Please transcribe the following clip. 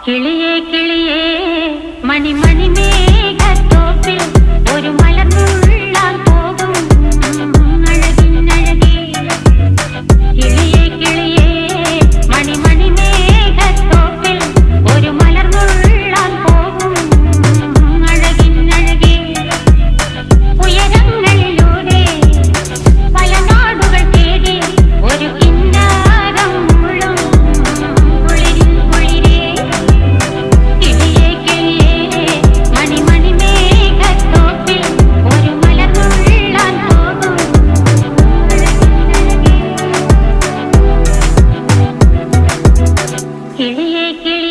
കിളിയേ കിളിയേ മണിമണി മേഘത്തോപ്പിൽ ഒരു മലർന്നുള്ളാൻ പോകും അഴകിനഴകേ. കിളിയേ കിളിയേ മണിമണി മേഘത്തോപ്പിൽ ഒരു മലർന്നുള്ളാൻ പോകും അഴകിനഴകേ. ഉയരങ്ങളിലൂടെ പല നാടുകൾ തേടി ഒരു കിന്നാരം മുള്ളും കുളിരിൽ കുളിരേ. കിളിയേ കിളിയേ മണിമണി മേഘത്തോപ്പിൽ ഒരു മലർന്നുള്ളാൻ പോകും അഴകിനഴകേ. കിളിയേ കിളിയേ